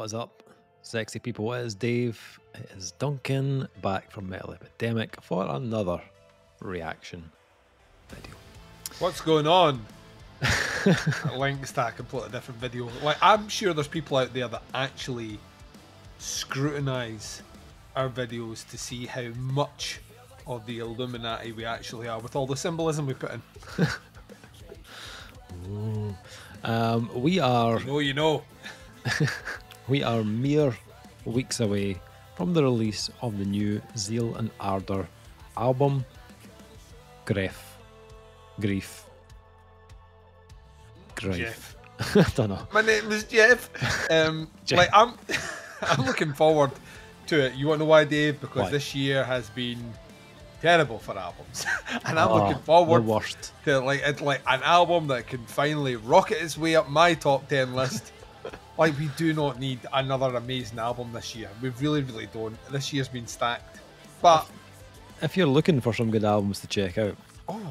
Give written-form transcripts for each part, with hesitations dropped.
What is up, sexy people? It is Dave. It is Duncan back from Metal Epidemic for another reaction video. What's going on? Links to a completely different video. Like, I'm sure there's people out there that actually scrutinise our videos to see how much of the Illuminati we actually are with all the symbolism we put in. We are. You know. We are mere weeks away from the release of the new Zeal and Ardor album, GREIF. Jeff. I don't know. My name is Jeff. Jeff. Like I'm looking forward to it. You want to know why, Dave? Because Why? this year has been terrible for albums, and I'm looking forward the worst. to like an album that can finally rocket its way up my top 10 list. Like, we do not need another amazing album this year. We really, really don't. This year's been stacked. But If you're looking for some good albums to check out,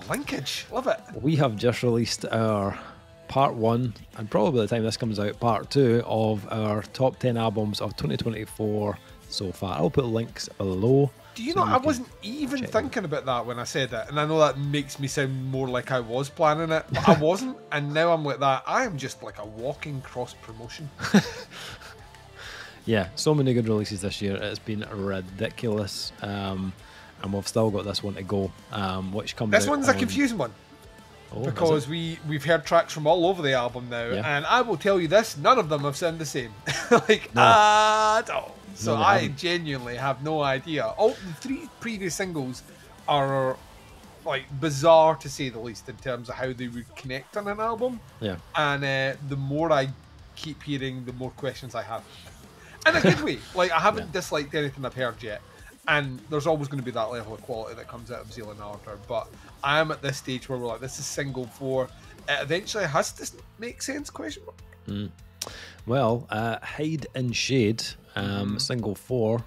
linkage, love it. we have just released our part 1, and probably by the time this comes out, part 2 of our top 10 albums of 2024 so far. I'll put links below. Do you so know, I can wasn't even check thinking about that when I said it, and I know that makes me sound more like I was planning it, but I wasn't, and now I'm like that. I am just like a walking cross promotion. Yeah, so many good releases this year. It's been ridiculous. And we've still got this one to go, which comes This out one's on... a confusing one. Oh, is Because it? we've heard tracks from all over the album now, Yeah. and I will tell you this, none of them have sounded the same. Like, No. at all. So No, they I haven't. genuinely have no idea. All the 3 previous singles are like bizarre to say the least in terms of how they would connect on an album. Yeah. And the more I keep hearing, the more questions I have. In a good way. Like, I haven't disliked anything I've heard yet. And there's always going to be that level of quality that comes out of Zeal and Ardor. But I am at this stage where we're like, this is single 4. It eventually has to make sense, question mark. Well, Hide and Shade, single 4,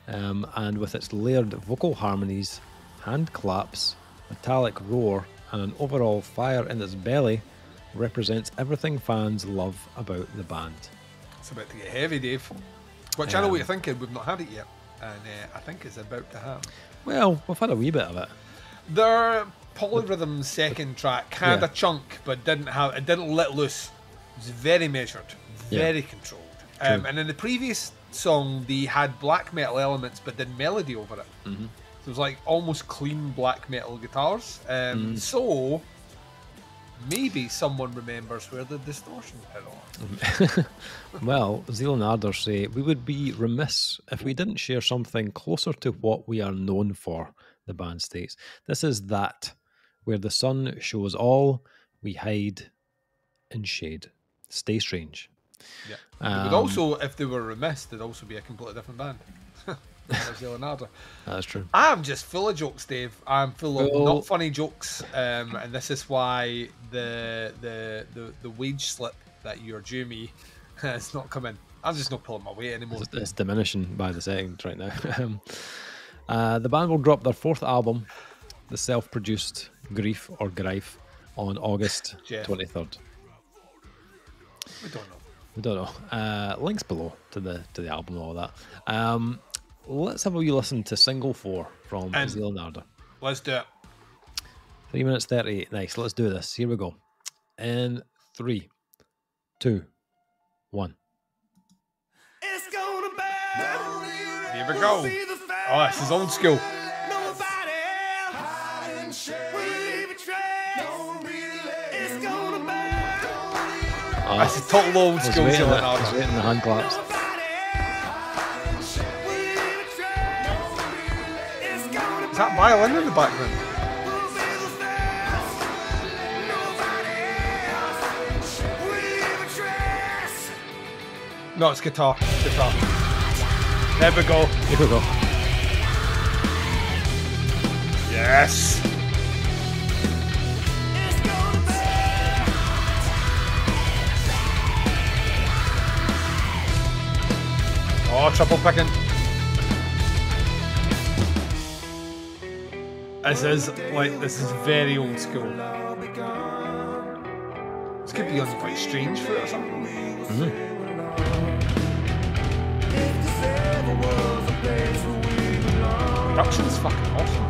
and with its layered vocal harmonies, hand claps, metallic roar, and an overall fire in its belly, represents everything fans love about the band. It's about to get heavy, Dave. Which I know what you're thinking, we've not had it yet. And I think it's about to happen. Well, we've had a wee bit of it. Their Polyrhythm's second track had Yeah. a chunk, but didn't let loose. It was very measured, very controlled. And in the previous song, they had black metal elements, but did melody over it. So it was like almost clean black metal guitars. So maybe someone remembers where the distortion pedal. Well, Zeal and Ardor say, we would be remiss if we didn't share something closer to what we are known for, the band states. This is that, where the sun shows all, we hide in shade. Stay strange. Yeah. They would also, if they were remiss, they'd also be a completely different band. Zeal and Ardor. That's true. I'm just full of jokes, Dave. I'm full of Well- not funny jokes, and this is why the wage slip that you're due me has not come in. I'm just not pulling my weight anymore. It's diminishing by the second right now. The band will drop their 4th album, the self-produced GREIF or GREIF, on August Jeff. 23rd. We don't know. We don't know. Links below to the album and all that. Let's have a wee listen to single 4 from Zeal and Ardor. Let's do it. 3 minutes 38. Nice. Let's do this. Here we go. In 3, 2, 1. It's gonna burn. Here we go. Oh, this is old school. Nobody else will leave a trace. It's gonna burn. This is total old I was school waiting, Zeal and I was Ardor. waiting the hand claps. Nobody else will leave a trace. It's gonna Is that violin in the background? burn. Nobody else will leave a trace. No, it's guitar. Guitar. There we go. Here we go. Yes. It's gonna burn. Oh, triple picking. This is very old school. This could be on quite strange for it or something. Production's fucking awesome.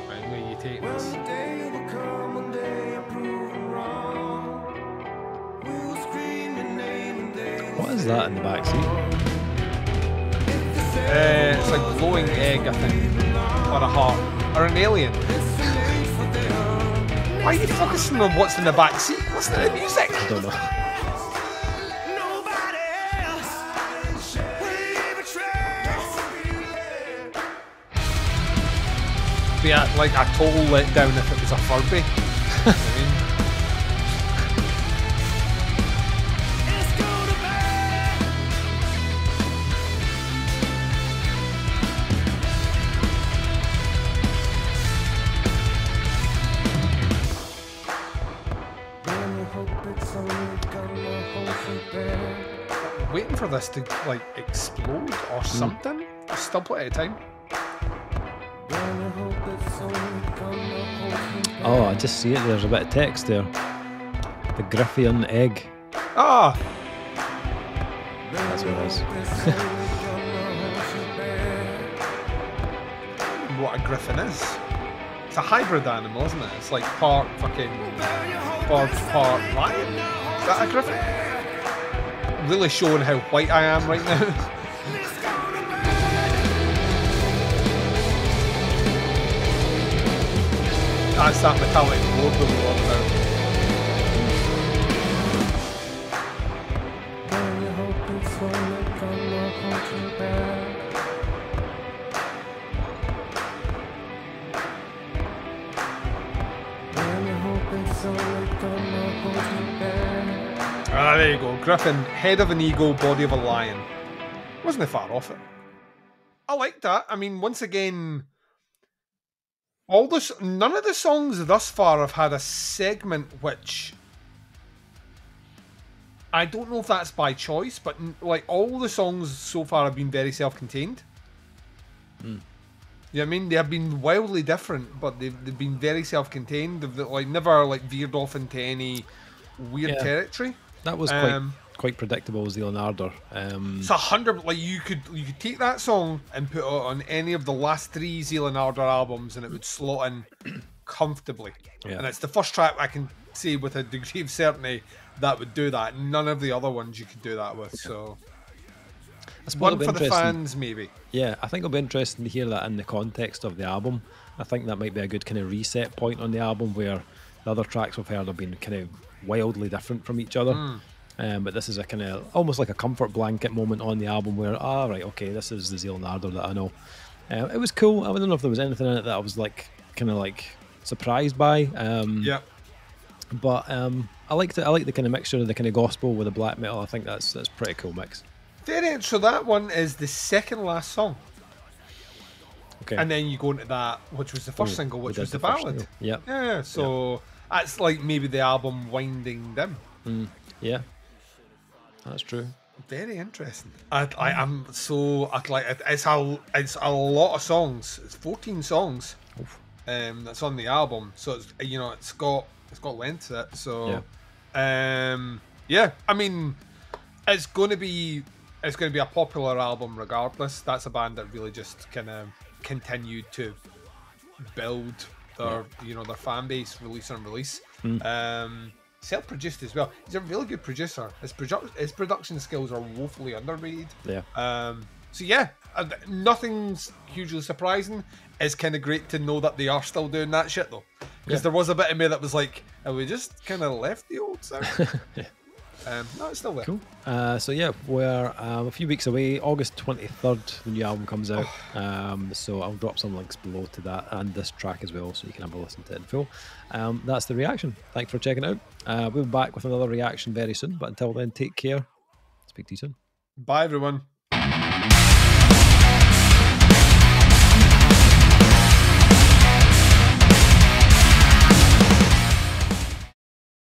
Right, where you taking this? What is that in the back seat? It's like glowing egg, I think, or a heart, or an alien. Why are you focusing on what's in the back seat? Listen to the music. I don't know. Be like a total letdown if it was a Furby. I mean, waiting for this to like explode or something. I still play at a time. Oh, I just see it. There's a bit of text there. The Griffian egg. Ah, That's what it is. what a griffin is. It's a hybrid animal, isn't it? It's like part fucking bird, part lion. Is that a griffin? Really showing how white I am right now. That's that metallic road that we were on about. Ah, there you go. Griffin, head of an eagle, body of a lion. Wasn't far off it. I like that. I mean, once again, none of the songs thus far have had a segment which I don't know if that's by choice, but like all the songs so far have been very self-contained. You know what I mean? They have been wildly different, but they've been very self-contained. They've like never like veered off into any weird territory. That was quite predictable, Zeal Ardor. It's 100. Like you could take that song and put it on any of the last 3 Zeal Ardor albums, and it would slot in comfortably. Yeah. And it's the first track I can say with a degree of certainty that would do that. None of the other ones you could do that with. So one for the fans, maybe. Yeah, I think it'll be interesting to hear that in the context of the album. I think that might be a good kind of reset point on the album, where the other tracks we've heard have been kind of wildly different from each other. But this is a kind of almost like a comfort blanket moment on the album where, right, okay, this is the Zeal Ardor that I know. It was cool. I don't know if there was anything in it that I was like kind of like surprised by. Yeah. But I liked it. I like the kind of mixture of the kind of gospel with the black metal. I think that's pretty cool mix. Very. So that one is the second last song. Okay. And then you go into that, which was the first single, which was the first ballad. single. Yep. Yeah. So that's like maybe the album winding down. Yeah. That's true. Very interesting. I'm so like it's a lot of songs. It's 14 songs. That's on the album. So it's it's got length to it. So yeah. I mean, it's going to be a popular album regardless. That's a band that really just kind of continued to build their their fan base, release on release. Self-produced as well. He's a really good producer. His production skills are woefully underrated. Yeah. So yeah, nothing's hugely surprising. It's kind of great to know that they are still doing that shit though, because there was a bit of me that was like, have we just kind of left the old sound? No, it's still there. Cool. So yeah, we're a few weeks away. August 23rd, the new album comes out. So I'll drop some links below to that and this track as well, so you can have a listen to it in full. That's the reaction. Thanks for checking it out. We'll be back with another reaction very soon, but until then, take care. Speak to you soon. Bye, everyone.